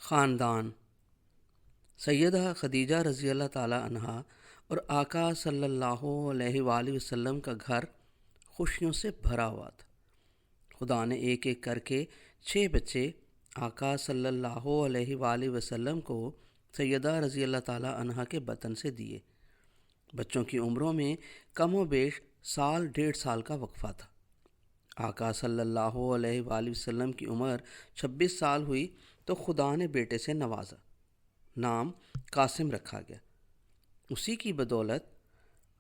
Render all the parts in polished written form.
خاندان سیدہ خدیجہ رضی اللہ تعالیٰ عنہا اور آقا صلی اللہ علیہ وآلہ وسلم کا گھر خوشیوں سے بھرا ہوا تھا۔ خدا نے ایک ایک کر کے 6 بچے آقا صلی اللہ علیہ وآلہ وسلم کو سیدہ رضی اللہ تعالیٰ عنہا کے بطن سے دیے۔ بچوں کی عمروں میں کم و بیش 1.5 سال کا وقفہ تھا۔ آقا صلی اللہ علیہ وآلہ وسلم کی عمر 26 سال ہوئی تو خدا نے بیٹے سے نوازا، نام قاسم رکھا گیا۔ اسی کی بدولت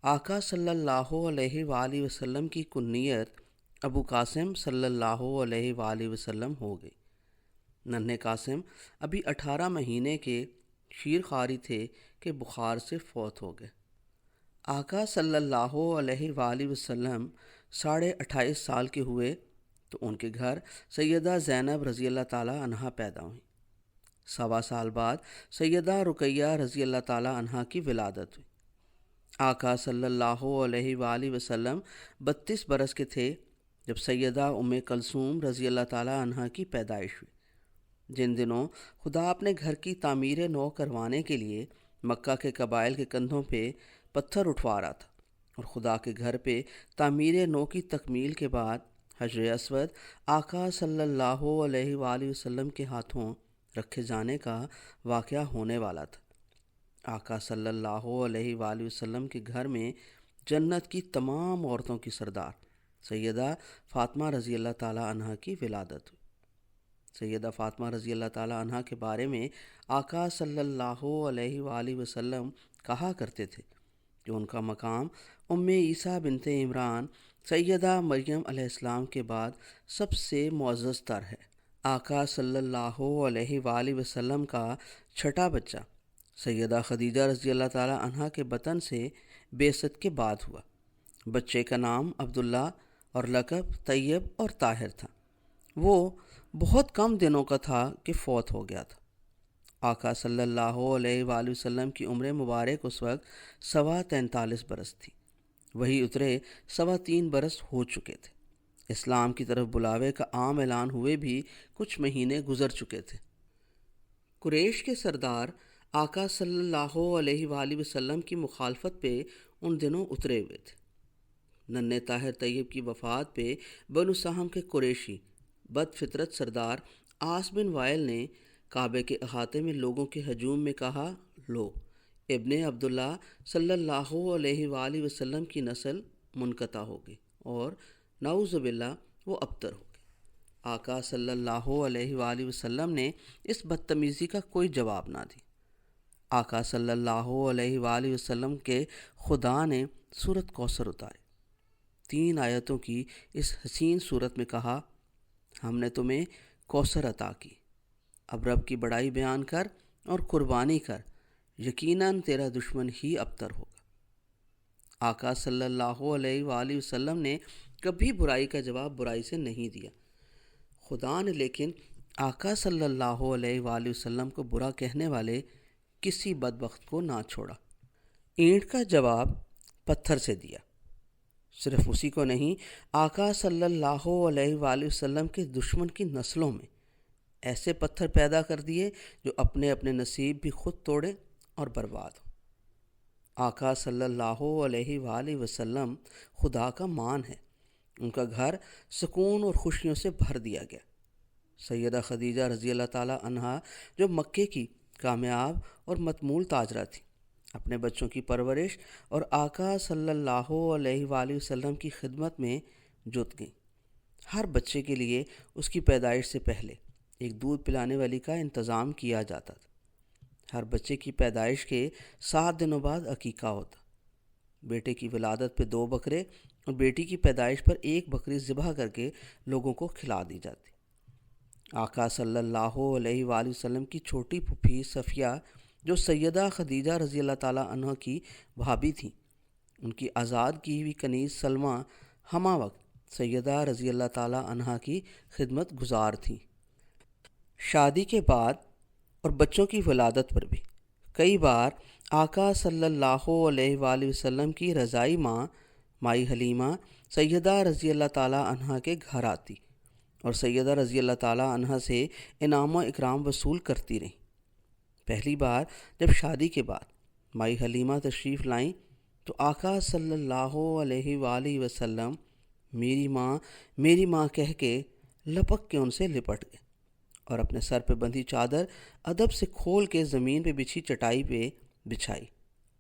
آقا صلی اللہ علیہ وآلہ وسلم کی کنیت ابو قاسم صلی اللہ علیہ وآلہ وسلم ہو گئی۔ ننھے قاسم ابھی 18 مہینے کے شیر خواری تھے کہ بخار سے فوت ہو گئے۔ آقا صلی اللہ علیہ وآلہ وسلم 28.5 سال کے ہوئے تو ان کے گھر سیدہ زینب رضی اللہ تعالیٰ عنہا پیدا ہوئیں۔ 1.25 سال بعد سیدہ رقیہ رضی اللہ تعالیٰ عنہا کی ولادت ہوئی۔ آقا صلی اللہ علیہ وآلہ وسلم 32 برس کے تھے جب سیدہ ام کلثوم رضی اللہ تعالیٰ عنہا کی پیدائش ہوئی۔ جن دنوں خدا اپنے گھر کی تعمیر نو کروانے کے لیے مکہ کے قبائل کے کندھوں پہ پتھر اٹھوا رہا تھا، اور خدا کے گھر پہ تعمیر نو کی تکمیل کے بعد حجر اسود آقا صلی اللہ علیہ وآلہ وسلم کے ہاتھوں رکھے جانے کا واقعہ ہونے والا تھا۔ آقا صلی اللہ علیہ وآلہ وسلم کے گھر میں جنت کی تمام عورتوں کی سردار سیدہ فاطمہ رضی اللہ تعالیٰ عنہا کی ولادت ہوئی۔ سیدہ فاطمہ رضی اللہ تعالیٰ عنہا کے بارے میں آقا صلی اللہ علیہ وآلہ وسلم کہا کرتے تھے کہ ان کا مقام ام عیسیٰ بنت عمران سیدہ مریم علیہ السلام کے بعد سب سے معزز تر ہے۔ آقا صلی اللہ علیہ وآلہ وسلم کا چھٹا بچہ سیدہ خدیجہ رضی اللہ تعالیٰ عنہا کے بطن سے بعثت کے بعد ہوا۔ بچے کا نام عبداللہ اور لقب طیب اور طاہر تھا۔ وہ بہت کم دنوں کا تھا کہ فوت ہو گیا تھا۔ آقا صلی اللہ علیہ وآلہ وسلم کی عمر مبارک اس وقت 43.25 برس تھی۔ وہی اترے 3.25 برس ہو چکے تھے۔ اسلام کی طرف بلاوے کا عام اعلان ہوئے بھی کچھ مہینے گزر چکے تھے۔ قریش کے سردار آقا صلی اللہ علیہ وآلہ وسلم کی مخالفت پہ ان دنوں اترے ہوئے تھے۔ ننھے طاہر طیب کی وفات پہ بنو سہم کے قریشی بد فطرت سردار عاص بن وائل نے کعبے کے احاطے میں لوگوں کے ہجوم میں کہا، لو ابن عبداللہ صلی اللہ علیہ وآلہ وسلم کی نسل منقطع ہو گئی اور نعوذ باللہ وہ ابتر ہو گئے۔ آقا صلی اللہ علیہ وآلہ وسلم نے اس بدتمیزی کا کوئی جواب نہ دی۔ آقا صلی اللہ علیہ وآلہ وسلم کے خدا نے سورۃ کوثر اتاری۔ 3 آیتوں کی اس حسین سورت میں کہا، ہم نے تمہیں کوثر عطا کی، اب رب کی بڑائی بیان کر اور قربانی کر، یقیناً تیرا دشمن ہی ابتر ہوگا۔ آقا صلی اللہ علیہ وآلہ وسلم نے کبھی برائی کا جواب برائی سے نہیں دیا۔ خدا نے لیکن آقا صلی اللہ علیہ وآلہ وسلم کو برا کہنے والے کسی بدبخت کو نہ چھوڑا۔ اینٹ کا جواب پتھر سے دیا۔ صرف اسی کو نہیں، آقا صلی اللہ علیہ وآلہ وسلم کے دشمن کی نسلوں میں ایسے پتھر پیدا کر دیے جو اپنے اپنے نصیب بھی خود توڑیں اور برباد ہوں۔ آقا صلی اللہ علیہ وآلہ وسلم خدا کا مان ہے۔ ان کا گھر سکون اور خوشیوں سے بھر دیا گیا۔ سیدہ خدیجہ رضی اللہ تعالیٰ عنہا جو مکے کی کامیاب اور متمول تاجرہ تھی، اپنے بچوں کی پرورش اور آقا صلی اللہ علیہ وآلہ وسلم کی خدمت میں جت گئیں۔ ہر بچے کے لیے اس کی پیدائش سے پہلے ایک دودھ پلانے والی کا انتظام کیا جاتا تھا۔ ہر بچے کی پیدائش کے 7 دنوں بعد عقیقہ ہوتا۔ بیٹے کی ولادت پہ 2 بکرے اور بیٹی کی پیدائش پر 1 بکری ذبح کر کے لوگوں کو کھلا دی جاتی۔ آقا صلی اللہ علیہ وآلہ وسلم کی چھوٹی پھوپھی صفیہ جو سیدہ خدیجہ رضی اللہ تعالیٰ عنہ کی بھابھی تھیں، ان کی آزاد کی ہوئی کنیز سلمہ ہمہ وقت سیدہ رضی اللہ تعالیٰ عنہ کی خدمت گزار تھیں۔ شادی کے بعد اور بچوں کی ولادت پر بھی کئی بار آقا صلی اللہ علیہ وآلہ وسلم کی رضائی ماں مائی حلیمہ سیدہ رضی اللہ تعالیٰ عنہ کے گھر آتی اور سیدہ رضی اللہ تعالیٰ عنہ سے انعام و اکرام وصول کرتی رہیں۔ پہلی بار جب شادی کے بعد مائی حلیمہ تشریف لائیں تو آقا صلی اللہ علیہ وآلہ وسلم میری ماں کہہ کے لپک کے ان سے لپٹ گئے اور اپنے سر پہ بندھی چادر ادب سے کھول کے زمین پہ بچھی چٹائی پہ بچھائی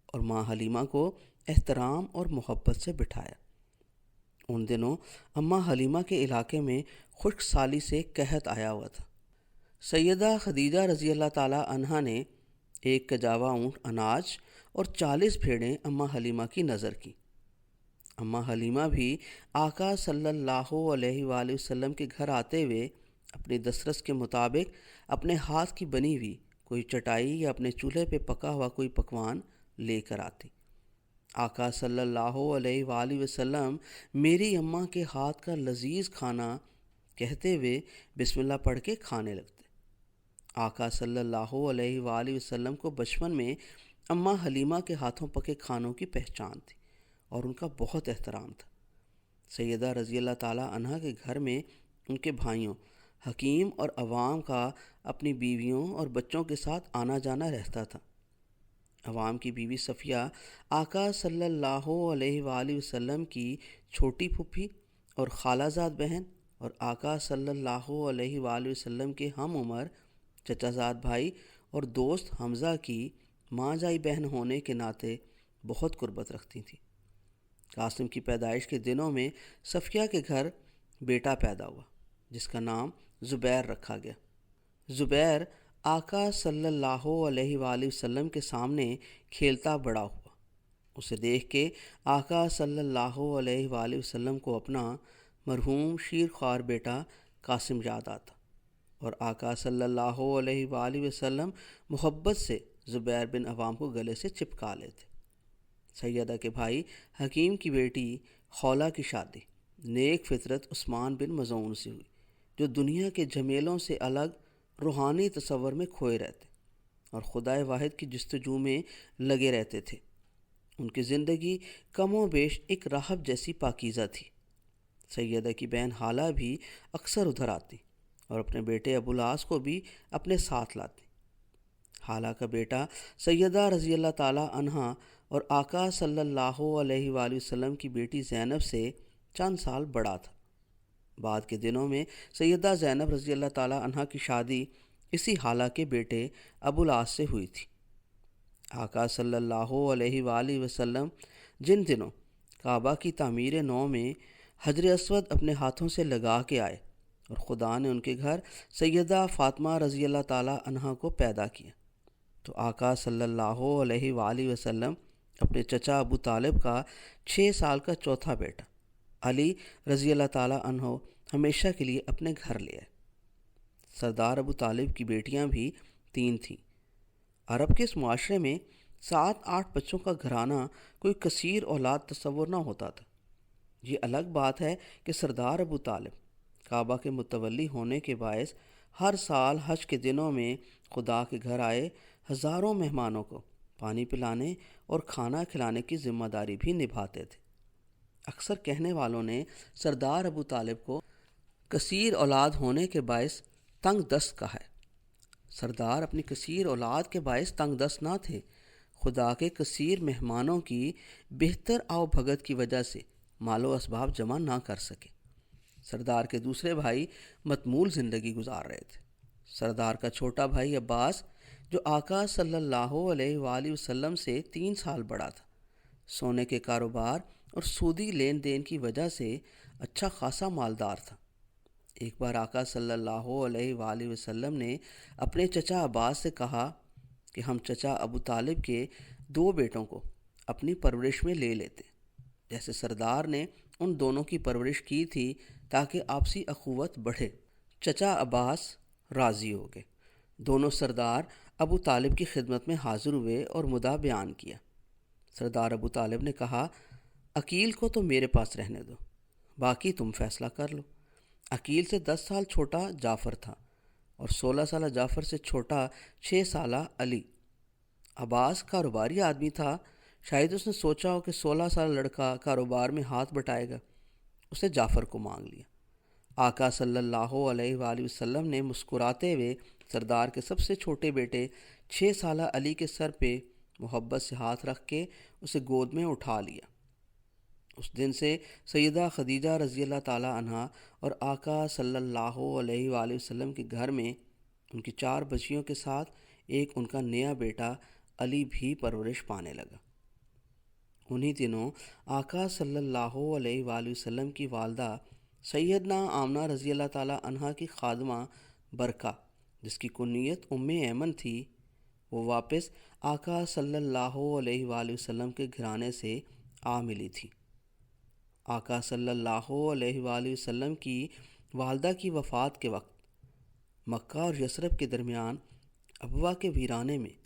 اور ماں حلیمہ کو احترام اور محبت سے بٹھایا۔ ان دنوں اماں حلیمہ کے علاقے میں خشک سالی سے قحط آیا ہوا تھا۔ سیدہ خدیجہ رضی اللہ تعالیٰ عنہا نے ایک کجاوا اونٹ اناج اور 40 بھیڑیں اماں حلیمہ کی نظر کی۔ اماں حلیمہ بھی آقا صلی اللہ علیہ وآلہ وسلم کے گھر آتے ہوئے اپنی دسترس کے مطابق اپنے ہاتھ کی بنی ہوئی کوئی چٹائی یا اپنے چولہے پہ پکا ہوا کوئی پکوان لے کر آتی۔ آقا صلی اللہ علیہ وآلہ وسلم میری اماں کے ہاتھ کا لذیذ کھانا کہتے ہوئے بسم اللہ پڑھ کے کھانے لگتے۔ آقا صلی اللہ علیہ وآلہ وسلم کو بچپن میں اماں حلیمہ کے ہاتھوں پکے کھانوں کی پہچان تھی اور ان کا بہت احترام تھا۔ سیدہ رضی اللہ تعالیٰ عنہ کے گھر میں ان کے بھائیوں حکیم اور عوام کا اپنی بیویوں اور بچوں کے ساتھ آنا جانا رہتا تھا۔ عوام کی بیوی صفیہ آقا صلی اللہ علیہ وآلہ وسلم کی چھوٹی پھوپھی اور خالہ زاد بہن اور آقا صلی اللہ علیہ وآلہ وسلم کے ہم عمر چچا زاد بھائی اور دوست حمزہ کی ماں جائی بہن ہونے کے ناطے بہت قربت رکھتی تھیں۔ قاسم کی پیدائش کے دنوں میں صفیہ کے گھر بیٹا پیدا ہوا جس کا نام زبیر رکھا گیا۔ زبیر آقا صلی اللہ علیہ وآلہ وسلم کے سامنے کھیلتا بڑا ہوا۔ اسے دیکھ کے آقا صلی اللہ علیہ وآلہ وسلم کو اپنا مرحوم شیر خوار بیٹا قاسم یاد آتا اور آقا صلی اللہ علیہ وآلہ وسلم محبت سے زبیر بن عوام کو گلے سے چپکا لیتے۔ سیدہ کے بھائی حکیم کی بیٹی خولہ کی شادی نیک فطرت عثمان بن مظعون سے ہوئی، جو دنیا کے جھمیلوں سے الگ روحانی تصور میں کھوئے رہتے اور خدائے واحد کی جستجو میں لگے رہتے تھے۔ ان کی زندگی کم و بیش ایک راہب جیسی پاکیزہ تھی۔ سیدہ کی بہن حالہ بھی اکثر ادھر آتی اور اپنے بیٹے ابوالعاص کو بھی اپنے ساتھ لاتی۔ حالہ کا بیٹا سیدہ رضی اللہ تعالیٰ عنہا اور آقا صلی اللہ علیہ وآلہ وسلم کی بیٹی زینب سے چند سال بڑا تھا۔ بعد کے دنوں میں سیدہ زینب رضی اللہ تعالیٰ عنہا کی شادی اسی حالہ کے بیٹے ابوالعاص سے ہوئی تھی۔ آقا صلی اللہ علیہ وآلہ وسلم جن دنوں کعبہ کی تعمیر نو میں حجر اسود اپنے ہاتھوں سے لگا کے آئے اور خدا نے ان کے گھر سیدہ فاطمہ رضی اللہ تعالیٰ عنہا کو پیدا کیا تو آقا صلی اللہ علیہ وآلہ وسلم اپنے چچا ابو طالب کا 6 سال کا چوتھا بیٹا علی رضی اللہ تعالیٰ عنہ ہمیشہ کے لیے اپنے گھر لے آئے۔ سردار ابو طالب کی بیٹیاں بھی 3 تھیں۔ عرب کے اس معاشرے میں 7-8 بچوں کا گھرانہ کوئی کثیر اولاد تصور نہ ہوتا تھا۔ یہ الگ بات ہے کہ سردار ابو طالب کعبہ کے متولی ہونے کے باعث ہر سال حج کے دنوں میں خدا کے گھر آئے ہزاروں مہمانوں کو پانی پلانے اور کھانا کھلانے کی ذمہ داری بھی نبھاتے تھے۔ اکثر کہنے والوں نے سردار ابو طالب کو کثیر اولاد ہونے کے باعث تنگ دست کہا ہے۔ سردار اپنی کثیر اولاد کے باعث تنگ دست نہ تھے، خدا کے کثیر مہمانوں کی بہتر آؤ بھگت کی وجہ سے مال و اسباب جمع نہ کر سکے۔ سردار کے دوسرے بھائی متمول زندگی گزار رہے تھے۔ سردار کا چھوٹا بھائی عباس جو آقا صلی اللہ علیہ وآلہ وسلم سے 3 سال بڑا تھا، سونے کے کاروبار اور سودی لین دین کی وجہ سے اچھا خاصا مالدار تھا۔ ایک بار آقا صلی اللہ علیہ وآلہ وسلم نے اپنے چچا عباس سے کہا کہ ہم چچا ابو طالب کے 2 بیٹوں کو اپنی پرورش میں لے لیتے، جیسے سردار نے ان دونوں کی پرورش کی تھی تاکہ آپسی اخوت بڑھے۔ چچا عباس راضی ہو گئے۔ دونوں سردار ابو طالب کی خدمت میں حاضر ہوئے اور مدعا بیان کیا۔ سردار ابو طالب نے کہا، عقیل کو تو میرے پاس رہنے دو، باقی تم فیصلہ کر لو۔ عقیل سے 10 سال چھوٹا جعفر تھا اور 16 سالہ جعفر سے چھوٹا 6 سالہ علی۔ عباس کاروباری آدمی تھا، شاید اس نے سوچا ہو کہ 16 سالہ لڑکا کاروبار میں ہاتھ بٹائے گا، اس نے جعفر کو مانگ لیا۔ آقا صلی اللہ علیہ وآلہ وسلم نے مسکراتے ہوئے سردار کے سب سے چھوٹے بیٹے 6 سالہ علی کے سر پہ محبت سے ہاتھ رکھ کے اسے گود میں اٹھا لیا۔ اس دن سے سیدہ خدیجہ رضی اللہ تعالیٰ عنہا اور آقا صلی اللہ علیہ وآلہ وسلم کے گھر میں ان کی 4 بچیوں کے ساتھ ایک ان کا نیا بیٹا علی بھی پرورش پانے لگا۔ انہی دنوں آقا صلی اللہ علیہ وآلہ وسلم کی والدہ سیدنا آمنہ رضی اللہ تعالیٰ عنہا کی خادمہ برکہ، جس کی کنیت ایمن تھی، وہ واپس آقا صلی اللہ علیہ وآلہ وسلم کے گھرانے سے آ ملی تھی۔ آقا صلی اللہ علیہ وآلہ وسلم کی والدہ کی وفات کے وقت مکہ اور یثرب کے درمیان ابوا کے ویرانے میں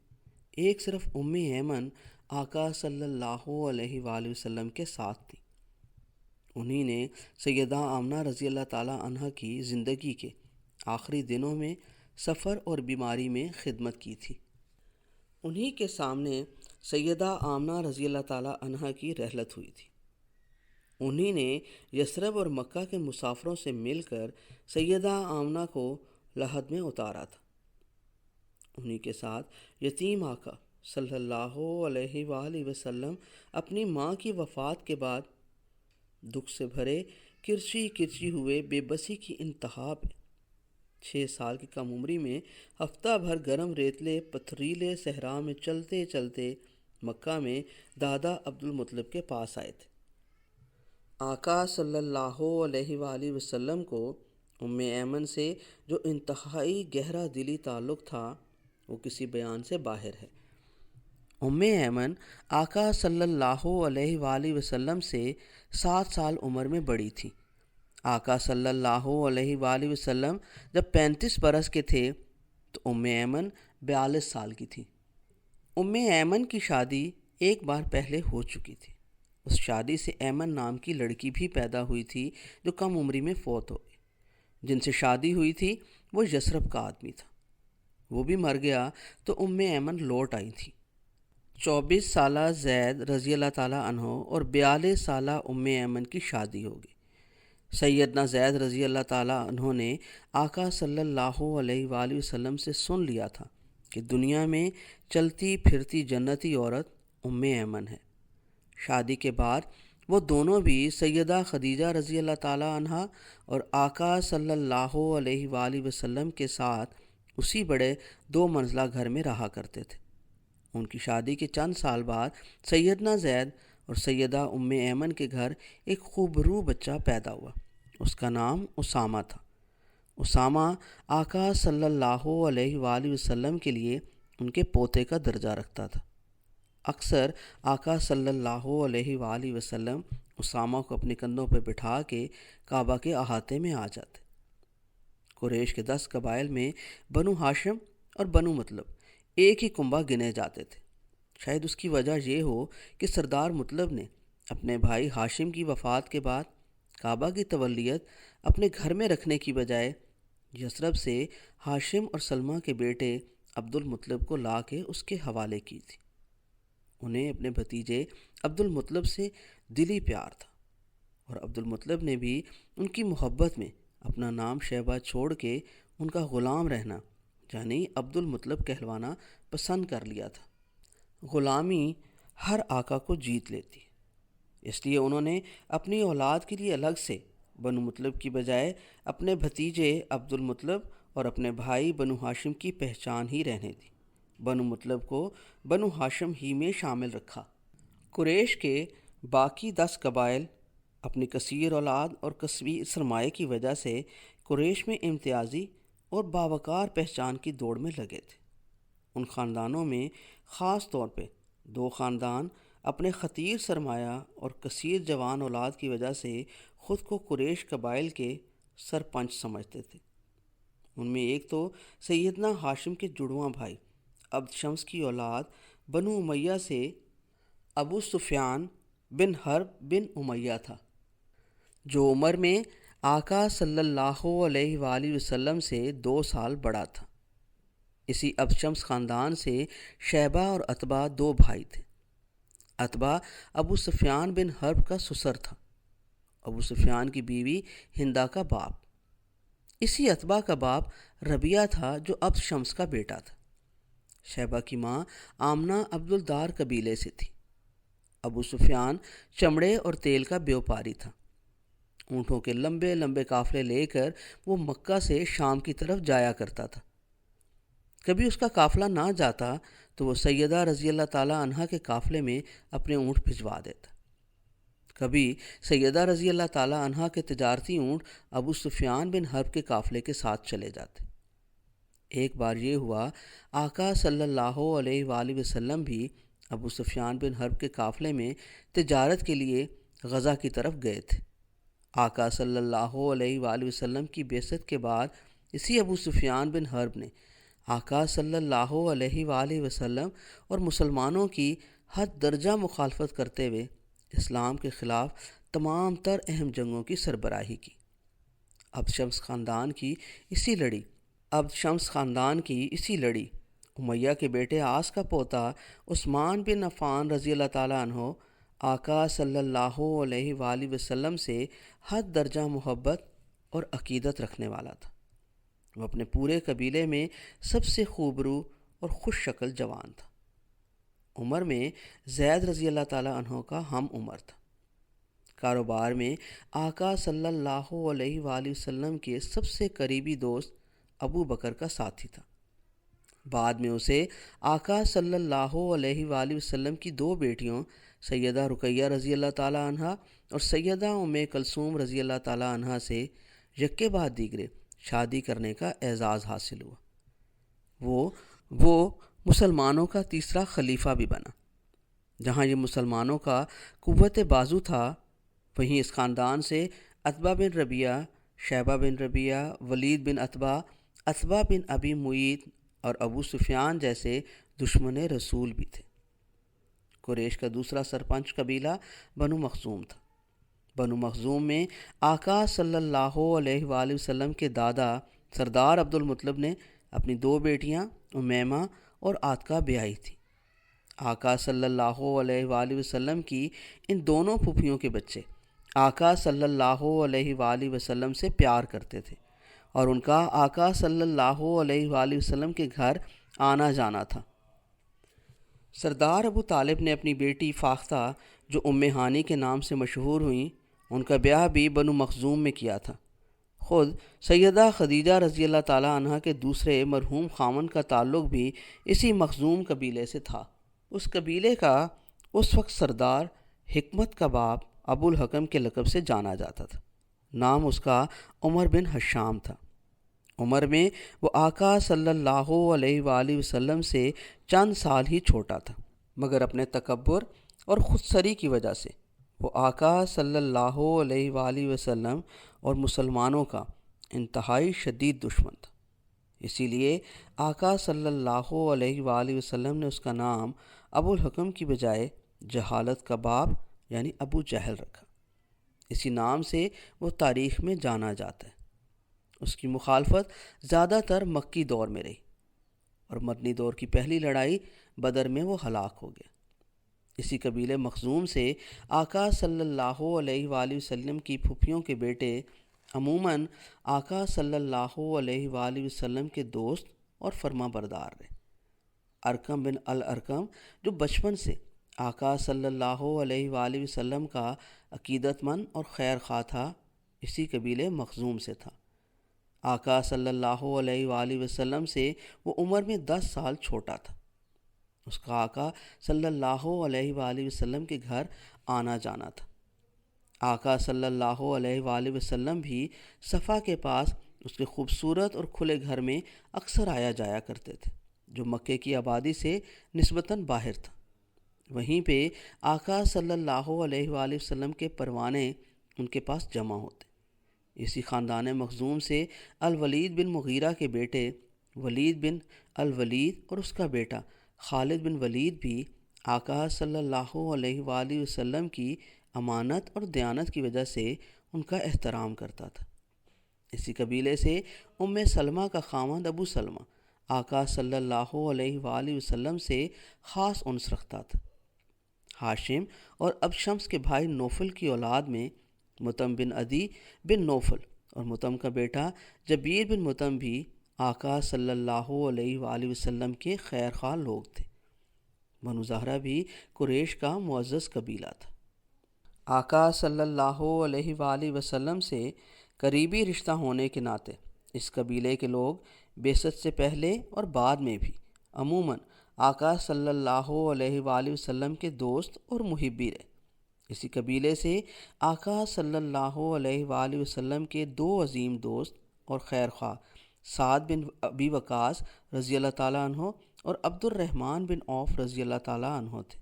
ایک صرف ایمن آقا صلی اللہ علیہ وآلہ وسلم کے ساتھ تھی۔ انہی نے سیدہ آمنہ رضی اللہ تعالیٰ عنہ کی زندگی کے آخری دنوں میں سفر اور بیماری میں خدمت کی تھی۔ انہی کے سامنے سیدہ آمنہ رضی اللہ تعالیٰ عنہ کی رحلت ہوئی تھی۔ انہی نے یثرب اور مکہ کے مسافروں سے مل کر سیدہ آمنہ کو لحد میں اتارا تھا۔ انہی کے ساتھ یتیم آقا صلی اللہ علیہ وآلہ وسلم اپنی ماں کی وفات کے بعد دکھ سے بھرے کرچی کرچی ہوئے بے بسی کی انتہا پہ 6 سال کی کم عمری میں ہفتہ بھر گرم ریتلے پتھریلے صحرا میں چلتے چلتے مکہ میں دادا عبد المطلب کے پاس آئے تھے۔ آقا صلی اللہ علیہ وآلہ وسلم کو ایمن سے جو انتہائی گہرا دلی تعلق تھا وہ کسی بیان سے باہر ہے۔ ایمن آقا صلی اللہ علیہ وآلہ وسلم سے 7 سال عمر میں بڑی تھی۔ آقا صلی اللہ علیہ وآلہ وسلم جب 35 برس کے تھے تو ایمن 42 سال کی تھی۔ ایمن کی شادی ایک بار پہلے ہو چکی تھی۔ اس شادی سے ایمن نام کی لڑکی بھی پیدا ہوئی تھی جو کم عمری میں فوت ہو گئی۔ جن سے شادی ہوئی تھی وہ یثرب کا آدمی تھا، وہ بھی مر گیا تو ایمن لوٹ آئی تھی۔ 24 سالہ زید رضی اللہ تعالیٰ عنہ اور 42 سالہ ایمن کی شادی ہو گئی۔ سیدنا زید رضی اللہ تعالیٰ عنہ نے آقا صلی اللہ علیہ وآلہ وسلم سے سن لیا تھا کہ دنیا میں چلتی پھرتی جنتی عورت ایمن ہے۔ شادی کے بعد وہ دونوں بھی سیدہ خدیجہ رضی اللہ تعالیٰ عنہا اور آقا صلی اللہ علیہ وآلہ وسلم کے ساتھ اسی بڑے 2 منزلہ گھر میں رہا کرتے تھے۔ ان کی شادی کے چند سال بعد سیدنا زید اور سیدہ ایمن کے گھر ایک خوبرو بچہ پیدا ہوا۔ اس کا نام اسامہ تھا۔ اسامہ آقا صلی اللہ علیہ وآلہ وسلم کے لیے ان کے پوتے کا درجہ رکھتا تھا۔ اکثر آقا صلی اللہ علیہ وآلہ وسلم اسامہ کو اپنے کندھوں پہ بٹھا کے کعبہ کے احاطے میں آ جاتے۔ قریش کے 10 قبائل میں بنو ہاشم اور بنو مطلب ایک ہی کنبہ گنے جاتے تھے۔ شاید اس کی وجہ یہ ہو کہ سردار مطلب نے اپنے بھائی ہاشم کی وفات کے بعد کعبہ کی تولیت اپنے گھر میں رکھنے کی بجائے یثرب سے ہاشم اور سلمہ کے بیٹے عبد المطلب کو لا کے اس کے حوالے کی تھی۔ انہیں اپنے بھتیجے عبد المطلب سے دلی پیار تھا اور عبد المطلب نے بھی ان کی محبت میں اپنا نام شیبہ چھوڑ کے ان کا غلام رہنا یعنی عبد المطلب کہلوانا پسند کر لیا تھا۔ غلامی ہر آقا کو جیت لیتی ہے، اس لیے انہوں نے اپنی اولاد کے لیے الگ سے بنو مطلب کی بجائے اپنے بھتیجے عبد المطلب اور اپنے بھائی بنو ہاشم کی پہچان ہی رہنے دی۔ بنو مطلب کو بنو ہاشم ہی میں شامل رکھا۔ قریش کے باقی 10 قبائل اپنی کثیر اولاد اور کثیر سرمایہ کی وجہ سے قریش میں امتیازی اور باوقار پہچان کی دوڑ میں لگے تھے۔ ان خاندانوں میں خاص طور پہ 2 خاندان اپنے خطیر سرمایہ اور کثیر جوان اولاد کی وجہ سے خود کو قریش قبائل کے سرپنچ سمجھتے تھے۔ ان میں ایک تو سیدنا ہاشم کے جڑواں بھائی عبد شمس کی اولاد بنو امیہ سے ابو سفیان بن حرب بن امیہ تھا، جو عمر میں آقا صلی اللہ علیہ وآلہ وسلم سے 2 سال بڑا تھا۔ اسی عبد شمس خاندان سے شیبہ اور عتبہ 2 بھائی تھے۔ عتبہ ابو سفیان بن حرب کا سسر تھا، ابو سفیان کی بیوی ہندا کا باپ۔ اسی عتبہ کا باپ ربیعہ تھا جو عبد شمس کا بیٹا تھا۔ شیبہ کی ماں آمنہ عبدالدار قبیلے سے تھی۔ ابو سفیان چمڑے اور تیل کا بیوپاری تھا۔ اونٹوں کے لمبے لمبے قافلے لے کر وہ مکہ سے شام کی طرف جایا کرتا تھا۔ کبھی اس کا قافلہ نہ جاتا تو وہ سیدہ رضی اللہ تعالیٰ عنہا کے قافلے میں اپنے اونٹ بھجوا دیتا۔ کبھی سیدہ رضی اللہ تعالیٰ عنہا کے تجارتی اونٹ ابو سفیان بن حرب کے قافلے کے ساتھ چلے جاتے۔ ایک بار یہ ہوا، آقا صلی اللہ علیہ وآلہ وسلم بھی ابو سفیان بن حرب کے قافلے میں تجارت کے لیے غزہ کی طرف گئے تھے۔ آقا صلی اللہ علیہ وآلہ وسلم کی بعثت کے بعد اسی ابو سفیان بن حرب نے آقا صلی اللہ علیہ وآلہ وسلم اور مسلمانوں کی حد درجہ مخالفت کرتے ہوئے اسلام کے خلاف تمام تر اہم جنگوں کی سربراہی کی۔ عبد شمس خاندان کی اسی لڑی امیہ کے بیٹے عاص کا پوتا عثمان بن عفان رضی اللہ تعالیٰ عنہ آقا صلی اللہ علیہ وآلہ وسلم سے حد درجہ محبت اور عقیدت رکھنے والا تھا۔ وہ اپنے پورے قبیلے میں سب سے خوبرو اور خوش شکل جوان تھا۔ عمر میں زید رضی اللہ تعالیٰ عنہ کا ہم عمر تھا۔ کاروبار میں آقا صلی اللہ علیہ وآلہ وسلم کے سب سے قریبی دوست ابو بکر کا ساتھی تھا۔ بعد میں اسے آقا صلی اللہ علیہ وآلہ وسلم کی دو بیٹیوں سیدہ رقیہ رضی اللہ تعالیٰ عنہا اور سیدہ ام کلثوم رضی اللہ تعالیٰ عنہا سے یکے بعد دیگرے شادی کرنے کا اعزاز حاصل ہوا۔ وہ مسلمانوں کا تیسرا خلیفہ بھی بنا۔ جہاں یہ مسلمانوں کا قوت بازو تھا، وہیں اس خاندان سے عتبہ بن ربیعہ، شیبہ بن ربیعہ، ولید بن عتبہ بن ابی معیط اور ابو سفیان جیسے دشمن رسول بھی تھے۔ قریش کا دوسرا سرپنچ قبیلہ بنو مخزوم تھا۔ بنو مخزوم میں آقا صلی اللہ علیہ وآلہ وسلم کے دادا سردار عبد المطلب نے اپنی دو بیٹیاں امیمہ اور عاتقہ بیائی تھی۔ آقا صلی اللہ علیہ وآلہ وسلم کی ان دونوں پھوپھیوں کے بچے آقا صلی اللہ علیہ وآلہ وسلم سے پیار کرتے تھے اور ان کا آقا صلی اللہ علیہ وآلہ وسلم کے گھر آنا جانا تھا۔ سردار ابو طالب نے اپنی بیٹی فاختہ جو ام ہانی کے نام سے مشہور ہوئیں، ان کا بیاہ بھی بنو مخزوم میں کیا تھا۔ خود سیدہ خدیجہ رضی اللہ تعالیٰ عنہ کے دوسرے مرحوم خاوند کا تعلق بھی اسی مخزوم قبیلے سے تھا۔ اس قبیلے کا اس وقت سردار حکمت کا باپ ابو الحکم کے لقب سے جانا جاتا تھا۔ نام اس کا عمر بن حشام تھا۔ عمر میں وہ آقا صلی اللہ علیہ وآلہ وسلم سے چند سال ہی چھوٹا تھا، مگر اپنے تکبر اور خود سری کی وجہ سے وہ آقا صلی اللہ علیہ وآلہ وسلم اور مسلمانوں کا انتہائی شدید دشمن تھا۔ اسی لیے آقا صلی اللہ علیہ وآلہ وسلم نے اس کا نام ابو الحکم کی بجائے جہالت کا باپ یعنی ابو جہل رکھا۔ اسی نام سے وہ تاریخ میں جانا جاتا ہے۔ اس کی مخالفت زیادہ تر مکی دور میں رہی اور مدنی دور کی پہلی لڑائی بدر میں وہ ہلاک ہو گیا۔ اسی قبیلے مخزوم سے آقا صلی اللہ علیہ وآلہ وسلم کی پھوپھیوں کے بیٹے عموماً آقا صلی اللہ علیہ وآلہ وسلم کے دوست اور فرما بردار رہے۔ ارقم بن الارقم جو بچپن سے آقا صلی اللہ علیہ وآلہ وسلم کا عقیدت مند اور خیر خواہ تھا، اسی قبیلے مخزوم سے تھا۔ آقا صلی اللہ علیہ وآلہ وسلم سے وہ عمر میں 10 سال چھوٹا تھا۔ اس کا آقا صلی اللہ علیہ وآلہ وسلم کے گھر آنا جانا تھا۔ آقا صلی اللہ علیہ وآلہ وسلم بھی صفا کے پاس اس کے خوبصورت اور کھلے گھر میں اکثر آیا جایا کرتے تھے، جو مکے کی آبادی سے نسبتاً باہر تھا۔ وہیں پہ آقا صلی اللہ علیہ وآلہ وسلم کے پروانے ان کے پاس جمع ہوتے۔ اسی خاندان مخزوم سے الولید بن مغیرہ کے بیٹے ولید بن الولید اور اس کا بیٹا خالد بن ولید بھی آقا صلی اللہ علیہ وآلہ وسلم کی امانت اور دیانت کی وجہ سے ان کا احترام کرتا تھا۔ اسی قبیلے سے ام سلمہ کا خاوند ابو سلمہ آقا صلی اللہ علیہ وآلہ وسلم سے خاص انس رکھتا تھا۔ ہاشم اور عبد شمس کے بھائی نوفل کی اولاد میں مطعم بن عدی بن نوفل اور مطعم کا بیٹا جبیر بن مطعم بھی آقا صلی اللہ علیہ وآلہ وسلم کے خیر خواہ لوگ تھے۔ بنو زہرہ بھی قریش کا معزز قبیلہ تھا۔ آقا صلی اللہ علیہ وآلہ وسلم سے قریبی رشتہ ہونے کے ناطے اس قبیلے کے لوگ بعثت سے پہلے اور بعد میں بھی عموماً آقا صلی اللہ علیہ وآلہ وسلم کے دوست اور محبی رہے۔ اسی قبیلے سے آقا صلی اللہ علیہ وآلہ وسلم کے دو عظیم دوست اور خیر خواہ سعد بن ابی وقاص رضی اللہ تعالیٰ عنہ اور عبد الرحمن بن عوف رضی اللہ تعالیٰ عنہ تھے۔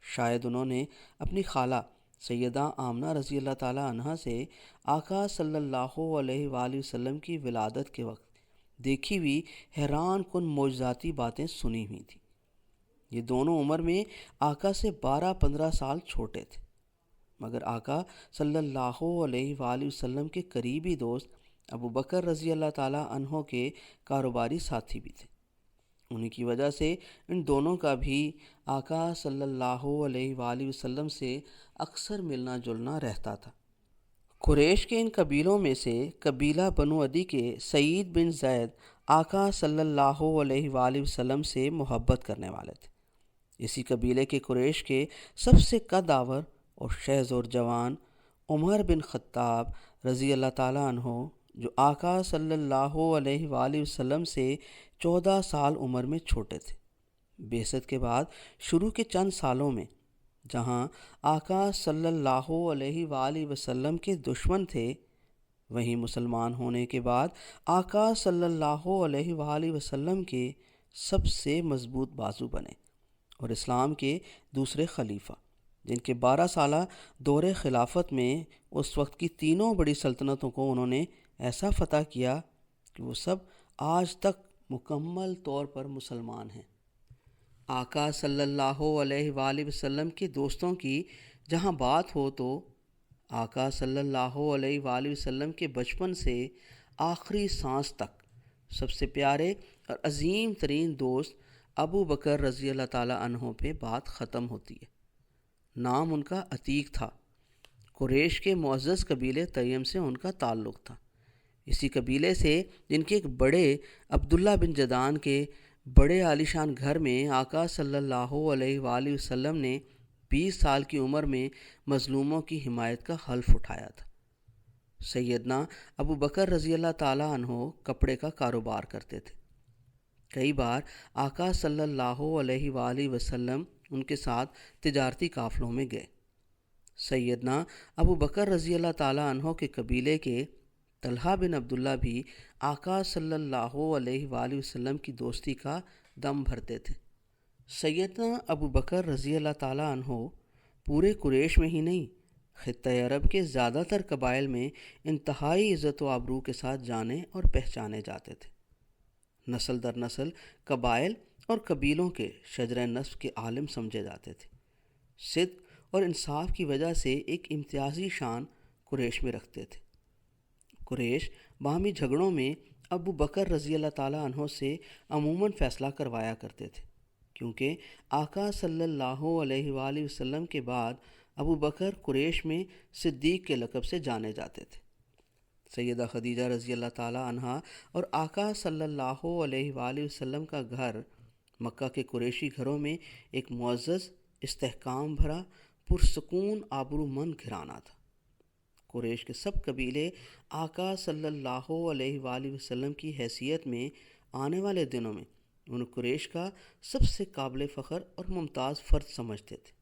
شاید انہوں نے اپنی خالہ سیدہ آمنہ رضی اللہ تعالیٰ عنہ سے آقا صلی اللہ علیہ وآلہ وسلم کی ولادت کے وقت دیکھی ہوئی حیران کن معجزاتی باتیں سنی ہوئی تھیں۔ یہ دونوں عمر میں آقا سے 12-15 سال چھوٹے تھے، مگر آقا صلی اللہ علیہ وآلہ وسلم کے قریبی دوست ابو بکر رضی اللہ تعالیٰ عنہ کے کاروباری ساتھی بھی تھے۔ انہی کی وجہ سے ان دونوں کا بھی آقا صلی اللہ علیہ وآلہ وسلم سے اکثر ملنا جلنا رہتا تھا۔ قریش کے ان قبیلوں میں سے قبیلہ بنو عدی کے سعید بن زید آقا صلی اللہ علیہ وآلہ وسلم سے محبت کرنے والے تھے۔ اسی قبیلے کے قریش کے سب سے قد آور اور شہ زور جوان عمر بن خطاب رضی اللہ تعالیٰ عنہ، جو آقا صلی اللہ علیہ وآلہ وسلم سے 14 سال عمر میں چھوٹے تھے، بعثت کے بعد شروع کے چند سالوں میں جہاں آقا صلی اللہ علیہ وآلہ وسلم کے دشمن تھے، وہیں مسلمان ہونے کے بعد آقا صلی اللہ علیہ وآلہ وسلم کے سب سے مضبوط بازو بنے اور اسلام کے دوسرے خلیفہ، جن کے 12 سالہ دور خلافت میں اس وقت کی تینوں بڑی سلطنتوں کو انہوں نے ایسا فتح کیا کہ وہ سب آج تک مکمل طور پر مسلمان ہیں۔ آقا صلی اللہ علیہ وآلہ وسلم کے دوستوں کی جہاں بات ہو تو آقا صلی اللہ علیہ وآلہ وسلم کے بچپن سے آخری سانس تک سب سے پیارے اور عظیم ترین دوست ابو بکر رضی اللہ تعالیٰ عنہ پہ بات ختم ہوتی ہے۔ نام ان کا عتیق تھا۔ قریش کے معزز قبیلے تیم سے ان کا تعلق تھا۔ اسی قبیلے سے جن کے ایک بڑے عبداللہ بن جدعان کے بڑے عالیشان گھر میں آقا صلی اللہ علیہ وآلہ وسلم نے 20 سال کی عمر میں مظلوموں کی حمایت کا حلف اٹھایا تھا۔ سیدنا ابو بکر رضی اللہ تعالیٰ عنہ کپڑے کا کاروبار کرتے تھے۔ کئی بار آقا صلی اللہ علیہ وآلہ وسلم ان کے ساتھ تجارتی قافلوں میں گئے۔ سیدنا ابو بکر رضی اللہ تعالیٰ عنہ کے قبیلے کے طلحہ بن عبداللہ بھی آقا صلی اللہ علیہ وآلہ وسلم کی دوستی کا دم بھرتے تھے۔ سیدنا ابو بکر رضی اللہ تعالیٰ عنہ پورے قریش میں ہی نہیں، خطۂ عرب کے زیادہ تر قبائل میں انتہائی عزت و آبرو کے ساتھ جانے اور پہچانے جاتے تھے۔ نسل در نسل قبائل اور قبیلوں کے شجرہ نسب کے عالم سمجھے جاتے تھے۔ صدق اور انصاف کی وجہ سے ایک امتیازی شان قریش میں رکھتے تھے۔ قریش باہمی جھگڑوں میں ابو بکر رضی اللہ تعالیٰ عنہ سے عموماً فیصلہ کروایا کرتے تھے، کیونکہ آقا صلی اللہ علیہ وآلہ وسلم کے بعد ابو بکر قریش میں صدیق کے لقب سے جانے جاتے تھے۔ سیدہ خدیجہ رضی اللہ تعالیٰ عنہا اور آقا صلی اللہ علیہ وآلہ وسلم کا گھر مکہ کے قریشی گھروں میں ایک معزز، استحکام بھرا، پرسکون آبرو مند گھرانہ تھا۔ قریش کے سب قبیلے آقا صلی اللہ علیہ وآلہ وسلم کی حیثیت میں آنے والے دنوں میں ان قریش کا سب سے قابل فخر اور ممتاز فرد سمجھتے تھے،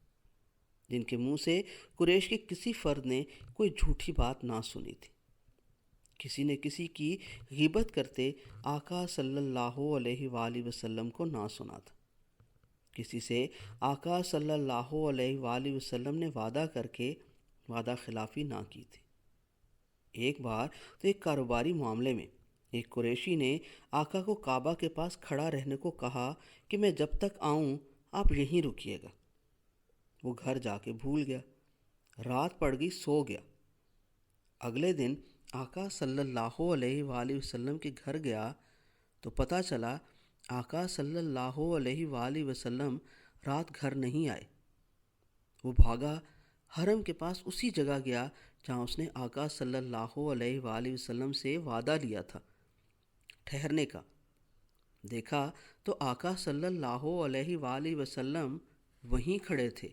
جن کے منہ سے قریش کے کسی فرد نے کوئی جھوٹی بات نہ سنی تھی۔ کسی نے کسی کی غیبت کرتے آقا صلی اللہ علیہ وآلہ وسلم کو نہ سنا تھا۔ کسی سے آقا صلی اللہ علیہ وآلہ وسلم نے وعدہ کر کے وعدہ خلافی نہ کی تھی۔ ایک بار تو ایک کاروباری معاملے میں ایک قریشی نے آقا کو کعبہ کے پاس کھڑا رہنے کو کہا کہ میں جب تک آؤں آپ یہیں رکیے گا۔ وہ گھر جا کے بھول گیا، رات پڑ گئی، سو گیا۔ اگلے دن آقا صلی اللہ علیہ وآلہ وسلم کے گھر گیا تو پتہ چلا آقا صلی اللہ علیہ وآلہ وسلم رات گھر نہیں آئے۔ وہ بھاگا، حرم کے پاس اسی جگہ گیا جہاں اس نے آقا صلی اللہ علیہ وآلہ وسلم سے وعدہ لیا تھا ٹھہرنے کا، دیکھا تو آقا صلی اللہ علیہ وآلہ وسلم وہیں کھڑے تھے۔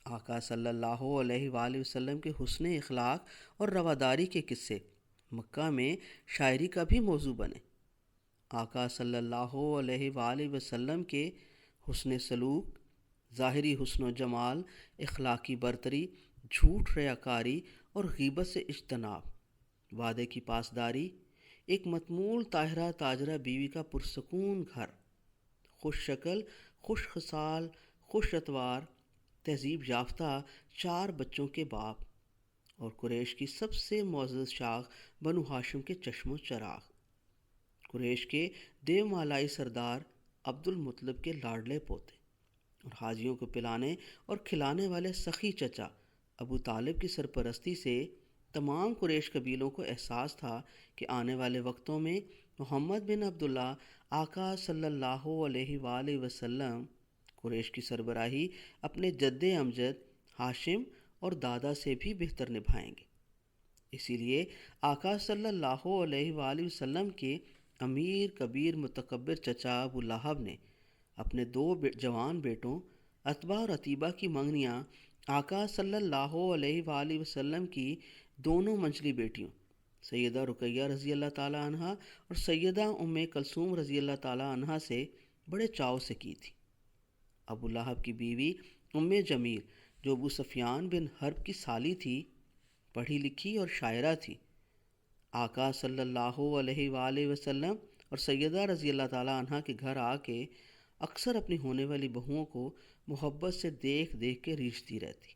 آقا صلی اللہ علیہ وآلہ وسلم کے حسن اخلاق اور رواداری کے قصے مکہ میں شاعری کا بھی موضوع بنے۔ آقا صلی اللہ علیہ وآلہ وسلم کے حسن سلوک، ظاہری حسن و جمال، اخلاقی برتری، جھوٹ ریاکاری اور غیبت سے اجتناب، وعدے کی پاسداری، ایک متمول طاہرہ تاجرہ بیوی کا پرسکون گھر، خوش شکل، خوش خصال، خوش اتوار، تہذیب یافتہ 4 بچوں کے باپ، اور قریش کی سب سے معزز شاخ بنو ہاشم کے چشم و چراغ، قریش کے دیو مالائی سردار عبد المطلب کے لاڈلے پوتے، اور حاجیوں کو پلانے اور کھلانے والے سخی چچا ابو طالب کی سرپرستی سے تمام قریش قبیلوں کو احساس تھا کہ آنے والے وقتوں میں محمد بن عبداللہ آقا صلی اللہ علیہ وآلہ وسلم قریش کی سربراہی اپنے جد امجد ہاشم اور دادا سے بھی بہتر نبھائیں گے۔ اسی لیے آقا صلی اللہ علیہ وآلہ وسلم کے امیر کبیر متکبر چچا ابو لہب نے اپنے 2 جوان بیٹوں عتبہ اور عتیبہ کی منگنیاں آقا صلی اللہ علیہ وآلہ وسلم کی دونوں منجلی بیٹیوں سیدہ رقیہ رضی اللہ تعالیٰ عنہ اور سیدہ ام کلثوم رضی اللہ تعالیٰ عنہ سے بڑے چاؤ سے کی تھی۔ ابو لہب کی بیوی ام جمیل جو ابو سفیان بن حرب کی سالی تھی، پڑھی لکھی اور شاعرہ تھی، آقا صلی اللہ علیہ وآلہ وسلم اور سیدہ رضی اللہ تعالیٰ عنہ کے گھر آ کے اکثر اپنی ہونے والی بہوؤں کو محبت سے دیکھ دیکھ کے ریجھتی رہتی۔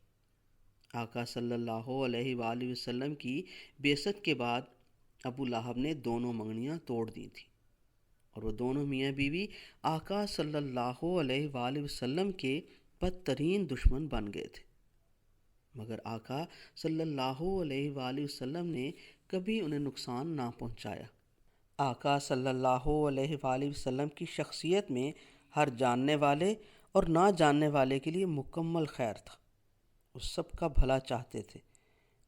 آقا صلی اللہ علیہ وآلہ وسلم کی بعثت کے بعد ابو لہب نے دونوں منگنیاں توڑ دی تھیں، اور وہ دونوں میاں بیوی آقا صلی اللہ علیہ وآلہ وسلم کے بدترین دشمن بن گئے تھے، مگر آقا صلی اللہ علیہ وآلہ وسلم نے کبھی انہیں نقصان نہ پہنچایا۔ آقا صلی اللہ علیہ وآلہ وسلم کی شخصیت میں ہر جاننے والے اور نہ جاننے والے کے لیے مکمل خیر تھا۔ وہ سب کا بھلا چاہتے تھے،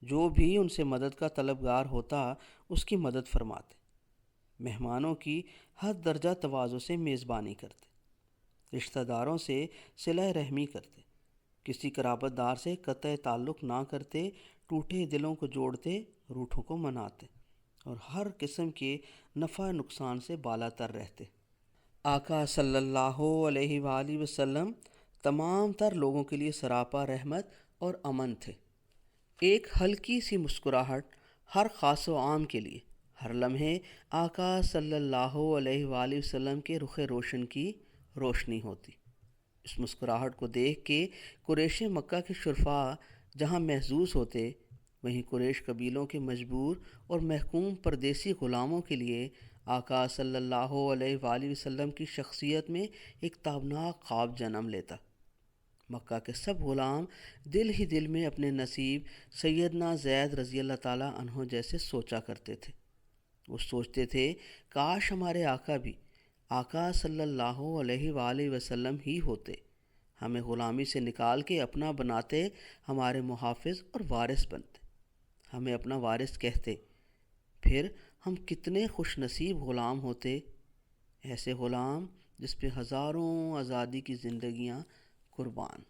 جو بھی ان سے مدد کا طلبگار ہوتا اس کی مدد فرماتے، مہمانوں کی ہر درجہ تواضع سے میزبانی کرتے، رشتہ داروں سے صلہ رحمی کرتے، کسی قرابت دار سے قطع تعلق نہ کرتے، ٹوٹے دلوں کو جوڑتے، روٹھوں کو مناتے، اور ہر قسم کے نفع نقصان سے بالا تر رہتے۔ آقا صلی اللہ علیہ وآلہ وسلم تمام تر لوگوں کے لیے سراپا رحمت اور امن تھے۔ ایک ہلکی سی مسکراہٹ ہر خاص و عام کے لیے ہر لمحے آقا صلی اللہ علیہ وآلہ وسلم کے رخ روشن کی روشنی ہوتی۔ اس مسکراہٹ کو دیکھ کے قریش مکہ کے شرفاء جہاں محظوظ ہوتے، وہیں قریش قبیلوں کے مجبور اور محکوم پردیسی غلاموں کے لیے آقا صلی اللہ علیہ وآلہ وسلم کی شخصیت میں ایک تابناک خواب جنم لیتا۔ مکہ کے سب غلام دل ہی دل میں اپنے نصیب سیدنا زید رضی اللہ تعالیٰ عنہ جیسے سوچا کرتے تھے۔ وہ سوچتے تھے کاش ہمارے آقا بھی آقا صلی اللہ علیہ وآلہ وسلم ہی ہوتے، ہمیں غلامی سے نکال کے اپنا بناتے، ہمارے محافظ اور وارث بنتے، ہمیں اپنا وارث کہتے، پھر ہم کتنے خوش نصیب غلام ہوتے، ایسے غلام جس پہ ہزاروں آزادی کی زندگیاں قربان۔